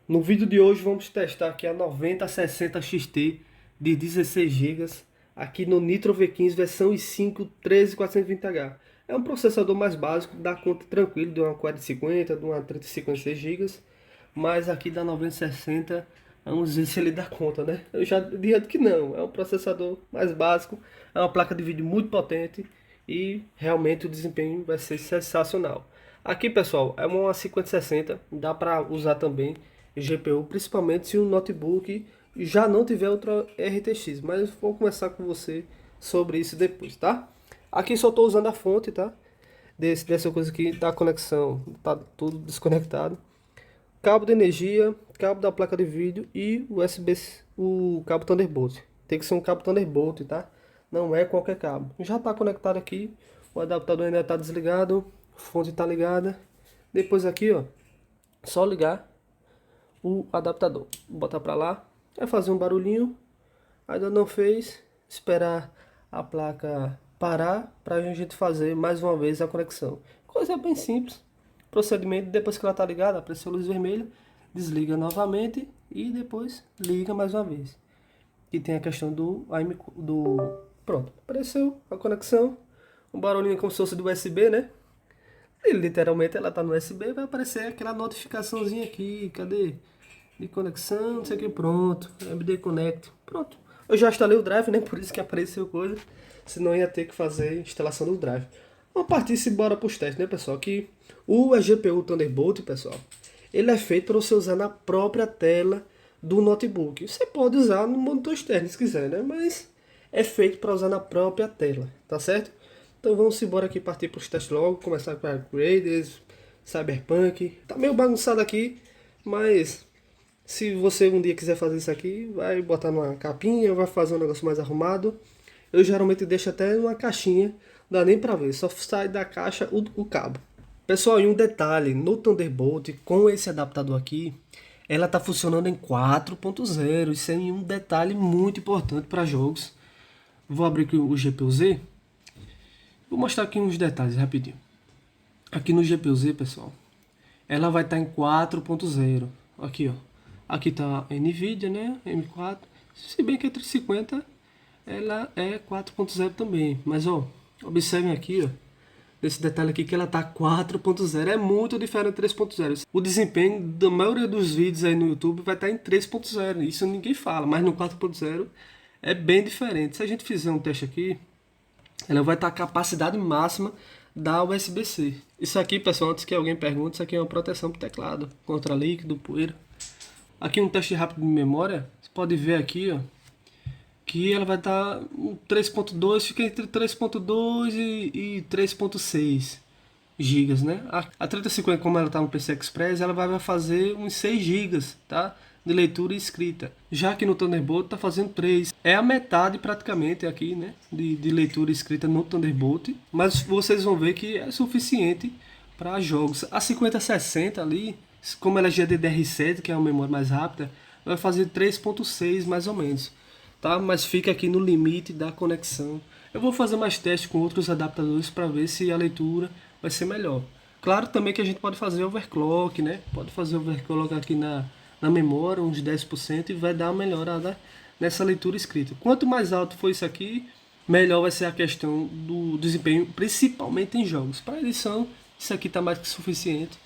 No vídeo de hoje vamos testar aqui a 9060 XT de 16 GB aqui no Nitro V15 versão i5 13420H. É um processador mais básico, dá conta tranquilo de uma 4050, de uma 3056 GB, mas aqui da 9060 vamos ver se ele dá conta, né? Eu já adianto que não, é um processador mais básico, é uma placa de vídeo muito potente e realmente o desempenho vai ser sensacional. Aqui, pessoal, é uma 5060, dá para usar também GPU, principalmente se o notebook já não tiver outra RTX, mas vou conversar com você sobre isso depois, tá? Aqui só estou usando a fonte, tá? Dessa coisa aqui da conexão, tá tudo desconectado. Cabo de energia, cabo da placa de vídeo e USB, o cabo Thunderbolt. Tem que ser um cabo Thunderbolt, tá? Não é qualquer cabo. Já está conectado aqui, o adaptador ainda está desligado, a fonte está ligada. Depois aqui, ó, só ligar o adaptador. Vou botar para lá, vai fazer um barulhinho. Ainda não fez, esperar a placa parar para a gente fazer mais uma vez a conexão. Coisa bem simples. Procedimento: depois que ela está ligada, apareceu a luz vermelha, desliga novamente e depois liga mais uma vez. E tem a questão do pronto, apareceu a conexão, um barulhinho como se fosse do USB, né? E literalmente ela está no USB, vai aparecer aquela notificaçãozinha aqui, cadê? De conexão, não sei o que, pronto, MD Connect, pronto. Eu já instalei o Drive, né? Por isso que apareceu coisa, senão ia ter que fazer a instalação do Drive. Vamos partir e bora para os testes, né, pessoal? Que o GPU Thunderbolt, pessoal, ele é feito para você usar na própria tela do notebook. Você pode usar no monitor externo se quiser, né? Mas é feito para usar na própria tela, tá certo? Então vamos embora aqui, partir para os testes logo, começar com Upgrades, Cyberpunk. Tá meio bagunçado aqui, mas se você um dia quiser fazer isso aqui, vai botar numa capinha, vai fazer um negócio mais arrumado. Eu geralmente deixo até numa caixinha, não dá nem pra ver, só sai da caixa o cabo. Pessoal, e um detalhe, no Thunderbolt, com esse adaptador aqui, ela tá funcionando em 4.0, isso é um detalhe muito importante para jogos. Vou abrir aqui o GPU-Z, vou mostrar aqui uns detalhes rapidinho. Aqui no GPU-Z, pessoal, ela vai estar em 4.0, aqui ó. Aqui tá a Nvidia, né? M4. Se bem que a 350 ela é 4.0 também. Mas ó, observem aqui, ó. Esse detalhe aqui que ela tá 4.0. É muito diferente de 3.0. O desempenho da maioria dos vídeos aí no YouTube vai estar em 3.0. Isso ninguém fala, mas no 4.0 é bem diferente. Se a gente fizer um teste aqui, ela vai estar a capacidade máxima da USB-C. Isso aqui, pessoal, antes que alguém pergunte, isso aqui é uma proteção para o teclado contra líquido, poeira. Aqui um teste rápido de memória, você pode ver aqui, ó, que ela vai estar 3.2, fica entre 3.2 e 3.6 gigas, né? A 3050, como ela está no PCI Express, ela vai fazer uns 6 gigas, tá? De leitura e escrita. Já que no Thunderbolt está fazendo 3. É a metade praticamente aqui, né? De leitura e escrita no Thunderbolt. Mas vocês vão ver que é suficiente para jogos. A 5060 ali, como ela é GDDR7, que é uma memória mais rápida, vai fazer 3.6 mais ou menos, tá? Mas fica aqui no limite da conexão. Eu vou fazer mais testes com outros adaptadores para ver se a leitura vai ser melhor. Claro também que a gente pode fazer overclock, né? Pode fazer overclock aqui na memória, uns 10%, e vai dar uma melhorada nessa leitura escrita. Quanto mais alto for isso aqui, melhor vai ser a questão do desempenho, principalmente em jogos. Para edição, isso aqui está mais que suficiente.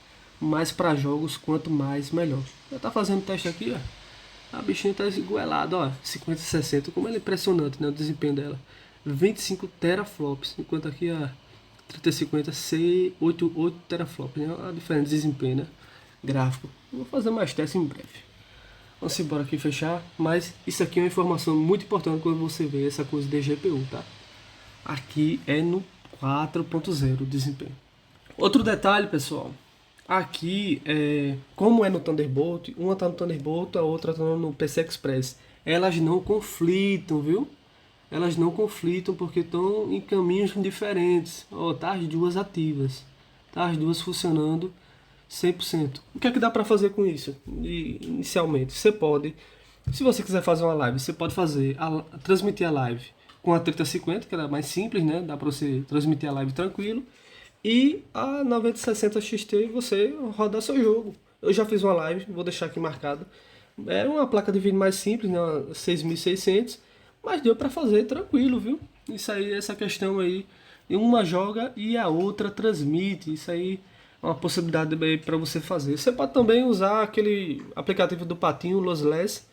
Mas para jogos, quanto mais, melhor. Já tá fazendo teste aqui, ó. A bichinha tá esgoelada, ó. 5060, como é impressionante, né? O desempenho dela. 25 teraflops, enquanto aqui a 3050 C8 teraflops, né? A diferente desempenho, né? Gráfico. Vou fazer mais testes em breve. Vamos embora aqui fechar. Mas isso aqui é uma informação muito importante quando você vê essa coisa de GPU, tá? Aqui é no 4.0 o desempenho. Outro detalhe, pessoal. Aqui, como é no Thunderbolt, uma está no Thunderbolt, a outra está no PCI Express. Elas não conflitam, viu? Elas não conflitam porque estão em caminhos diferentes. Ó, tá as duas ativas, tá as duas funcionando 100%. O que é que dá para fazer com isso? Inicialmente, você pode, se você quiser fazer uma live, você pode transmitir a live com a 3050, que é mais simples, né? Dá para você transmitir a live tranquilo. E a 9060 XT você rodar seu jogo. Eu já fiz uma live, vou deixar aqui marcado. Era uma placa de vídeo mais simples, né? Uma 6600, mas deu para fazer tranquilo, viu? Isso aí, essa questão aí, uma joga e a outra transmite. Isso aí é uma possibilidade para você fazer. Você pode também usar aquele aplicativo do Patinho, Lossless.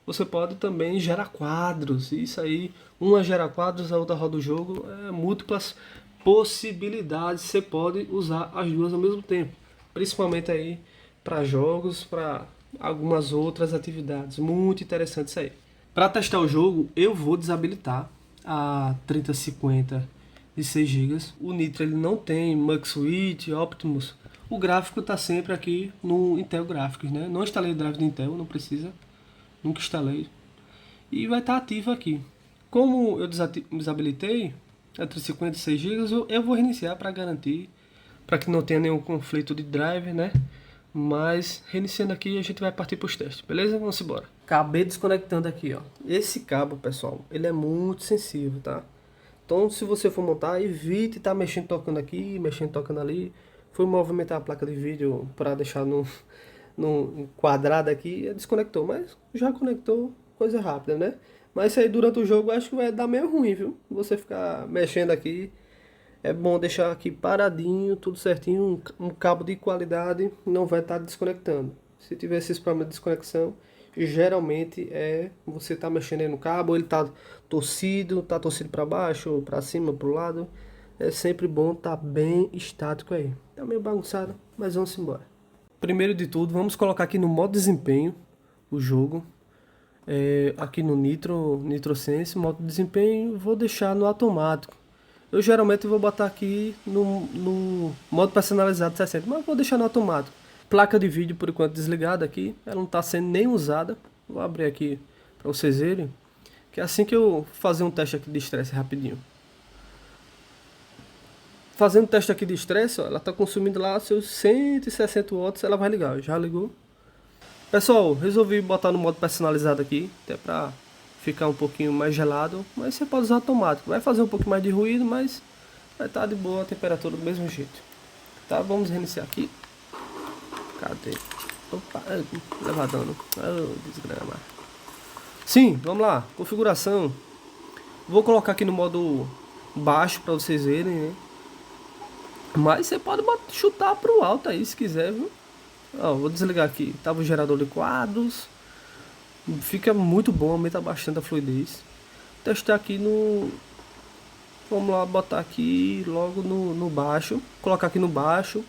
Você pode também gerar quadros. Isso aí, uma gera quadros, a outra roda o jogo. É múltiplas possibilidades. Você pode usar as duas ao mesmo tempo, principalmente aí para jogos, para algumas outras atividades. Muito interessante isso aí. Para testar o jogo, eu vou desabilitar a 3050 de 6 GB. O Nitro ele não tem Mux Switch, Optimus. O gráfico está sempre aqui no Intel Graphics, né? Não instalei o drive do Intel, não precisa. Nunca instalei. E vai estar ativo aqui. Como eu desabilitei a 3050 de 6 GB, eu vou reiniciar para garantir, para que não tenha nenhum conflito de drive, né? Mas reiniciando aqui a gente vai partir para os testes, beleza? Vamos embora. Acabei desconectando aqui, ó. Esse cabo, pessoal, ele é muito sensível, tá? Então se você for montar, evite estar mexendo, tocando aqui, mexendo, tocando ali. Fui movimentar a placa de vídeo para deixar no quadrado aqui, desconectou, mas já conectou, coisa rápida, né? Mas isso aí durante o jogo acho que vai dar meio ruim, viu? Você ficar mexendo aqui. É bom deixar aqui paradinho, tudo certinho, um cabo de qualidade, não vai estar desconectando. Se tiver esses problemas de desconexão, geralmente você tá mexendo aí no cabo, ele tá torcido para baixo, para cima, para o lado. É sempre bom tá bem estático aí. Tá meio bagunçado, mas vamos embora. Primeiro de tudo, vamos colocar aqui no modo desempenho o jogo. Aqui no NitroSense, modo desempenho, vou deixar no automático. Eu geralmente vou botar aqui no modo personalizado 60, mas vou deixar no automático. Placa de vídeo por enquanto desligada aqui, ela não está sendo nem usada. Vou abrir aqui para vocês verem, que é assim que eu fazer um teste aqui de estresse rapidinho. Fazendo teste aqui de estresse, ela está consumindo lá seus 160 watts, ela vai ligar, já ligou. Pessoal, resolvi botar no modo personalizado aqui, até para ficar um pouquinho mais gelado, mas você pode usar automático. Vai fazer um pouco mais de ruído, mas vai estar de boa a temperatura do mesmo jeito. Tá, vamos reiniciar aqui. Cadê? Opa, leva dano. Oh, desgrama. Sim, vamos lá. Configuração. Vou colocar aqui no modo baixo para vocês verem, né? Mas você pode chutar pro alto aí se quiser, viu? Ó, vou desligar aqui. Tava o gerador de quadros. Fica muito bom, aumenta bastante a fluidez. Testar aqui no... Vamos lá, botar aqui logo no baixo. Colocar aqui no baixo.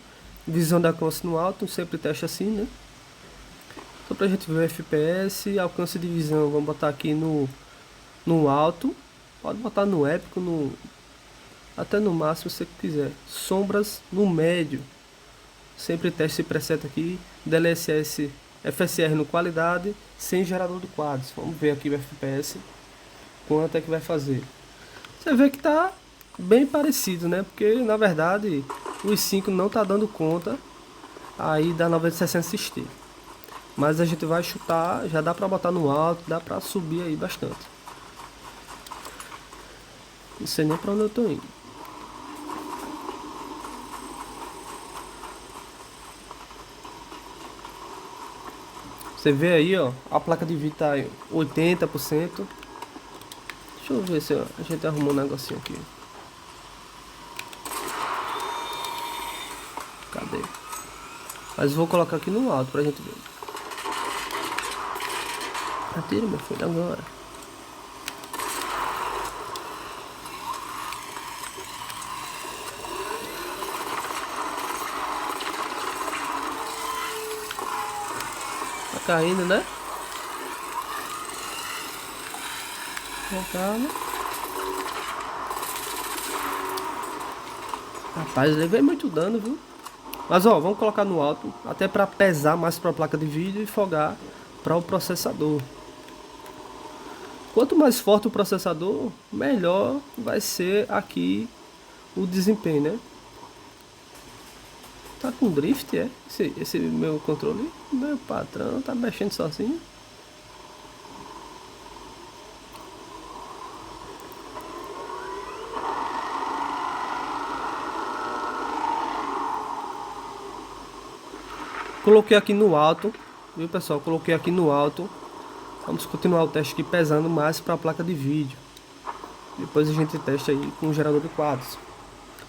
Visão da alcance no alto, sempre teste assim, né? Só pra gente ver o FPS, alcance de visão, vamos botar aqui no alto. Pode botar no épico, até no máximo se você quiser. Sombras no médio. Sempre teste esse preset aqui. DLSS FSR no qualidade, sem gerador de quadros. Vamos ver aqui o FPS, quanto é que vai fazer. Você vê que tá bem parecido, né? Porque na verdade o i5 não tá dando conta aí da 9060 XT. Mas a gente vai chutar, já dá pra botar no alto, dá pra subir aí bastante. Não sei nem pra onde eu tô indo. Você vê aí, ó, a placa de vídeo tá em 80%. Deixa eu ver se a gente arrumou um negocinho aqui. Cadê? Mas vou colocar aqui no alto pra gente ver. Atira, meu filho, agora. Tá caindo, né? Calma. Rapaz, levei muito dano, viu? Mas ó, vamos colocar no alto, até para pesar mais para a placa de vídeo e folgar para o processador. Quanto mais forte o processador, melhor vai ser aqui o desempenho, né? Tá com drift, é? Esse meu controle, meu patrão tá mexendo sozinho. Coloquei aqui no alto, viu pessoal? Coloquei aqui no alto. Vamos continuar o teste aqui pesando mais para a placa de vídeo. Depois a gente testa aí com o gerador de quadros.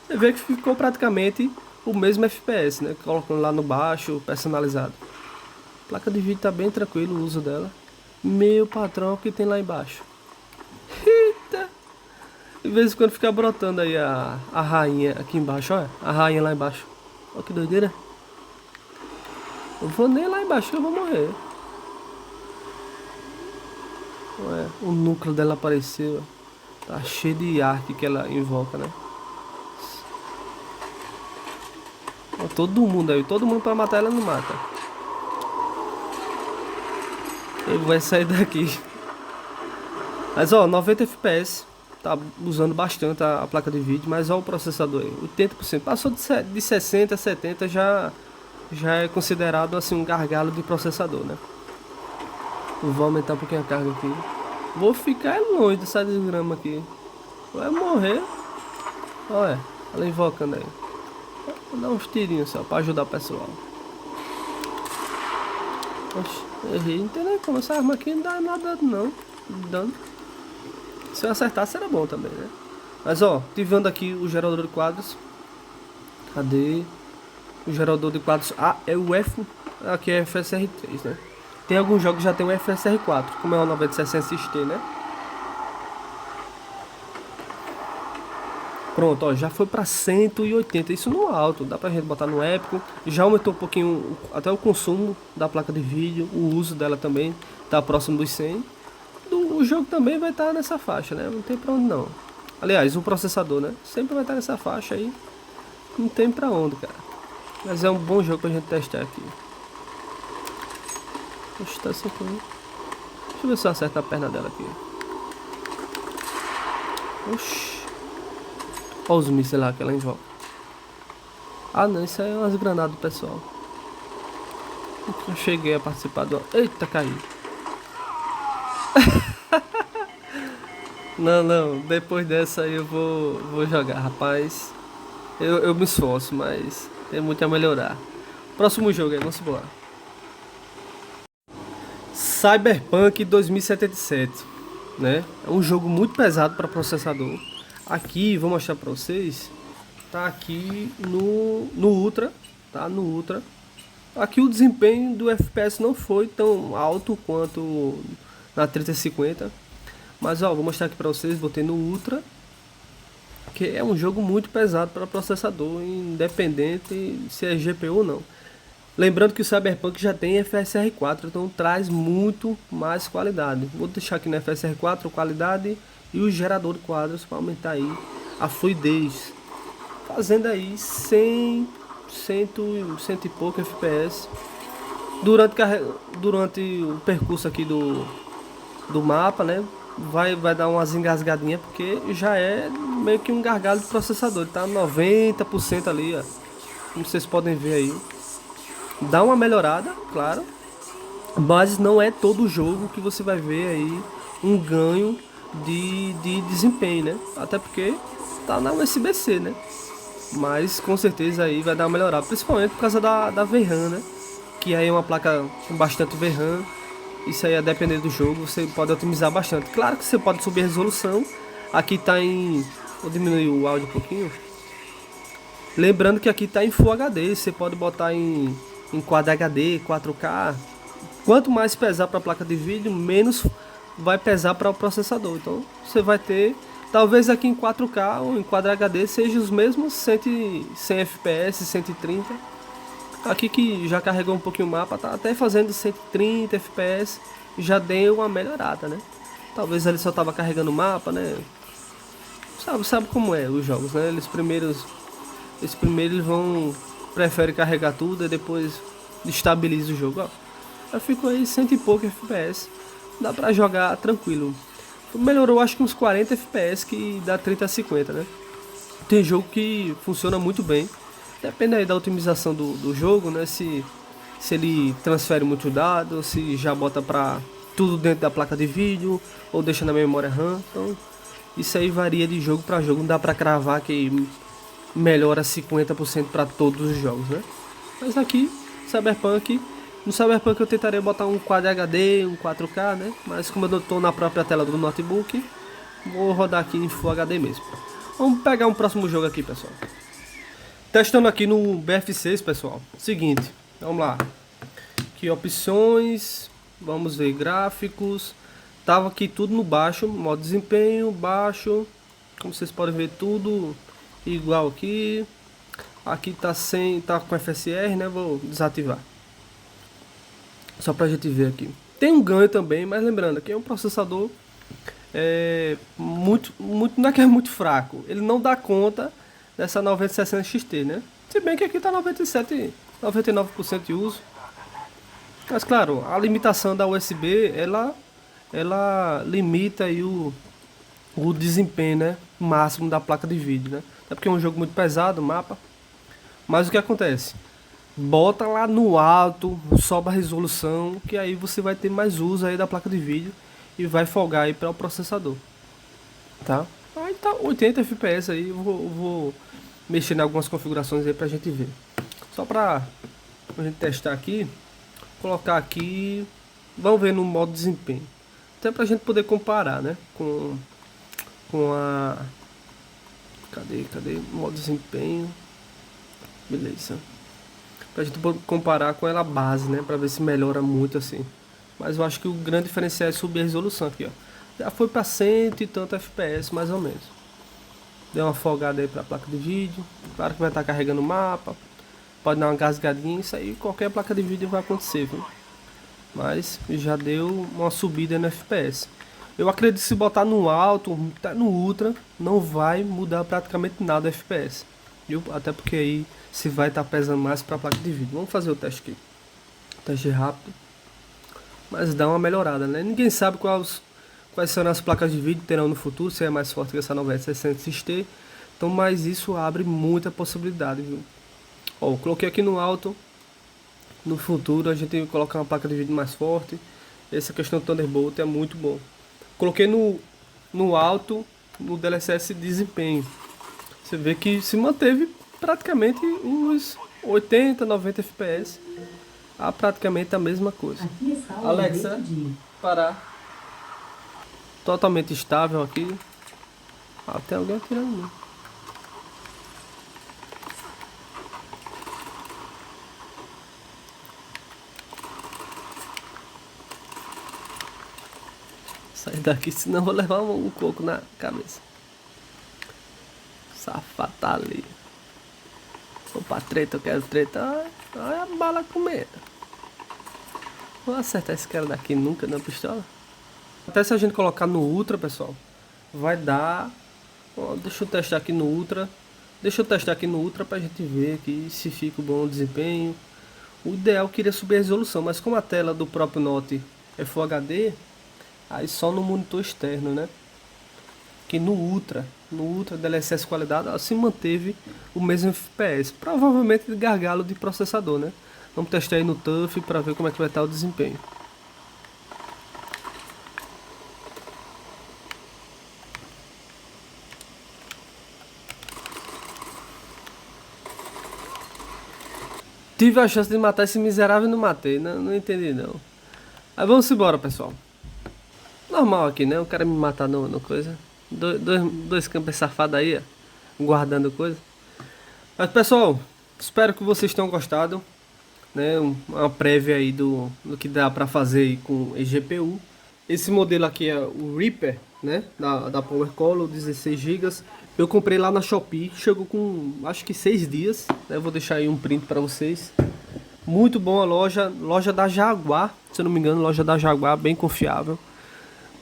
Você vê que ficou praticamente o mesmo FPS, né? Colocando lá no baixo, personalizado. A placa de vídeo tá bem tranquilo o uso dela. Meu patrão, o que tem lá embaixo? Eita! De vez em quando fica brotando aí a rainha aqui embaixo, olha. A rainha lá embaixo. Olha que doideira. Eu vou nem lá embaixo que eu vou morrer. Ué, o núcleo dela apareceu. Tá cheio de arco que ela invoca, né? Ó, todo mundo pra matar ela não mata. Ele vai sair daqui. Mas ó, 90 FPS. Tá usando bastante a placa de vídeo. Mas ó o processador aí, 80%. Passou de 60 a 70 já é considerado assim um gargalo de processador, né? Vou aumentar um pouquinho a carga aqui. Vou ficar longe dessa desgrama aqui. Vai morrer. Olha, ela invocando aí. Vou dar uns tirinhos só pra ajudar o pessoal. Oxe, errei. Não tem nem como. Essa arma aqui não dá nada não. Dano. Se eu acertasse era bom também, né? Mas ó, ativando aqui o gerador de quadros. Cadê? O gerador de quadros. Ah, é o F. Aqui é FSR3, né? Tem alguns jogos que já tem o FSR4, como é o 9060 XT, né? Pronto, ó, já foi para 180, isso no alto, dá pra gente botar no épico. Já aumentou um pouquinho até o consumo da placa de vídeo, o uso dela também tá próximo dos 100. O jogo também vai estar nessa faixa, né? Não tem pra onde não. Aliás, o processador, né? Sempre vai estar nessa faixa aí. Não tem pra onde, cara. Mas é um bom jogo pra gente testar aqui. Oxe, tá assim comigo. Deixa eu ver se eu acerto a perna dela aqui. Oxi. Olha os mísseis lá que ela invoca. Ah não, isso aí é umas granadas do pessoal. Eu cheguei a participar do... Eita, caí. Não, depois dessa aí eu vou jogar, rapaz. Eu me esforço, mas tem muito a melhorar. Próximo jogo aí, vamos embora. Cyberpunk 2077, né? É um jogo muito pesado para processador. Aqui, vou mostrar para vocês. Tá aqui no Ultra, tá? No Ultra. Aqui o desempenho do FPS não foi tão alto quanto na 3050. Mas ó, vou mostrar aqui para vocês, botei no Ultra. Que é um jogo muito pesado para processador, independente se é GPU ou não. Lembrando que o Cyberpunk já tem FSR4, então traz muito mais qualidade. Vou deixar aqui no FSR4 qualidade e o gerador de quadros para aumentar aí a fluidez. Fazendo aí 100 e pouco FPS. Durante o percurso aqui do mapa, né? Vai dar umas engasgadinhas, porque já é meio que um gargalo de processador. Ele tá 90% ali, ó. Como vocês podem ver aí. Dá uma melhorada, claro, mas não é todo jogo que você vai ver aí um ganho de desempenho, né? Até porque tá na USB-C, né? Mas com certeza aí vai dar uma melhorada, principalmente por causa da VRAM, né? Que aí é uma placa com bastante VRAM. Isso aí, a depender do jogo, você pode otimizar bastante. Claro que você pode subir a resolução. Aqui tá em... Vou diminuir o áudio um pouquinho. Lembrando que aqui tá em Full HD, você pode botar em Quad HD, 4K. Quanto mais pesar para a placa de vídeo, menos vai pesar para o processador. Então você vai ter, talvez aqui em 4K ou em Quad HD seja os mesmos 100 FPS, 130. Aqui que já carregou um pouquinho o mapa, tá até fazendo 130 FPS, já deu uma melhorada, né? Talvez ele só tava carregando o mapa, né? Sabe como é os jogos, né? Eles primeiros preferem carregar tudo e depois estabiliza o jogo, ó. Já ficou aí 100 e pouco FPS. Dá pra jogar tranquilo. Melhorou acho que uns 40 FPS que dá 30 a 50, né? Tem jogo que funciona muito bem. Depende aí da otimização do jogo, né? Se ele transfere muito dado, se já bota pra tudo dentro da placa de vídeo ou deixa na memória RAM. Então isso aí varia de jogo para jogo. Não dá pra cravar que melhora 50% para todos os jogos, né? Mas aqui Cyberpunk. No Cyberpunk eu tentaria botar um Quad HD, um 4K, né? Mas como eu estou na própria tela do notebook, vou rodar aqui em Full HD mesmo. Vamos pegar um próximo jogo aqui, pessoal. Testando aqui no BF6, pessoal. Seguinte, vamos lá. Aqui opções, vamos ver gráficos. Tava aqui tudo no baixo, modo desempenho, baixo. Como vocês podem ver, tudo igual aqui. Aqui tá sem, tá com FSR, né? Vou desativar. Só pra gente ver aqui. Tem um ganho também, mas lembrando que é um processador muito, não é que é muito fraco. Ele não dá conta dessa 9060 XT, né? Se bem que aqui tá 97, 99% de uso. Mas claro, a limitação da USB, ela limita aí o desempenho, né, máximo da placa de vídeo, né? Até porque é um jogo muito pesado, o mapa. Mas o que acontece? Bota lá no alto, sobe a resolução, que aí você vai ter mais uso aí da placa de vídeo e vai folgar aí para o processador, tá? Aí tá 80 FPS aí, eu vou mexer em algumas configurações aí pra gente ver. Só pra gente testar aqui, colocar aqui, vamos ver no modo desempenho. Até pra gente poder comparar, né, com a... Cadê? Modo desempenho. Beleza. Pra gente comparar com ela base, né? Pra ver se melhora muito assim. Mas eu acho que o grande diferencial é subir a resolução aqui, ó. Já foi pra 100 e tanto FPS, mais ou menos. Deu uma folgada aí pra placa de vídeo. Claro que vai estar carregando o mapa. Pode dar uma gasgadinha. Isso aí qualquer placa de vídeo vai acontecer, viu? Mas já deu uma subida no FPS. Eu acredito que se botar no alto, tá no ultra, não vai mudar praticamente nada o FPS. Viu? Até porque aí se vai estar pesando mais para a placa de vídeo. Vamos fazer o teste aqui. Teste rápido. Mas dá uma melhorada, né? Ninguém sabe quais são as placas de vídeo que terão no futuro, se é mais forte que essa 9060 XT. Então, mas isso abre muita possibilidade, viu? Ó, eu coloquei aqui no alto. No futuro a gente tem que colocar uma placa de vídeo mais forte. Essa questão do Thunderbolt é muito bom. Coloquei no alto, no DLSS desempenho. Você vê que se manteve praticamente uns 80, 90 FPS. Praticamente a mesma coisa. Alexa, parar. Totalmente estável aqui. Tem alguém atirando. Sair daqui, senão vou levar um coco na cabeça. Safado tá ali. Opa, treta, eu quero treta. Olha a bala comer. Vou acertar esse cara daqui nunca na pistola. Até se a gente colocar no Ultra, pessoal, vai dar... Ó, deixa eu testar aqui no Ultra. Deixa eu testar aqui no Ultra pra gente ver aqui se fica bom o desempenho. O ideal queria subir a resolução, mas como a tela do próprio Note é Full HD, aí só no monitor externo, né? Que no Ultra DLSS qualidade, se manteve o mesmo FPS. Provavelmente de gargalo de processador, né? Vamos testar aí no TUF para ver como é que vai estar o desempenho. Tive a chance de matar esse miserável e não matei, não entendi não. Aí vamos embora, pessoal. Normal aqui, né? O cara me matar no coisa. Dois campos safados aí, ó, guardando coisa. Mas pessoal, espero que vocês tenham gostado, né? Uma prévia aí do que dá pra fazer aí com eGPU. Esse modelo aqui é o Reaper, né? Da PowerColor, 16 GB. Eu comprei lá na Shopee, chegou com acho que 6 dias, né? Vou deixar aí um print pra vocês. Muito bom a loja da Jaguar, se eu não me engano, loja da Jaguar, bem confiável.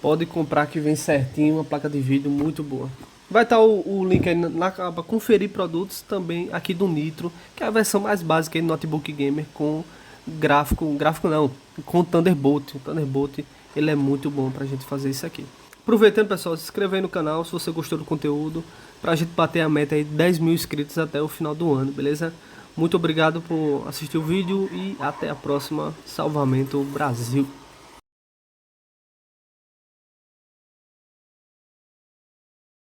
Pode comprar que vem certinho, uma placa de vídeo muito boa. Vai estar o link aí na aba conferir produtos também aqui do Nitro, que é a versão mais básica aí do notebook gamer com gráfico não, com Thunderbolt. O Thunderbolt, ele é muito bom pra gente fazer isso aqui. Aproveitando, pessoal, se inscreve aí no canal se você gostou do conteúdo, pra gente bater a meta aí de 10 mil inscritos até o final do ano, beleza? Muito obrigado por assistir o vídeo e até a próxima. Salvamento Brasil!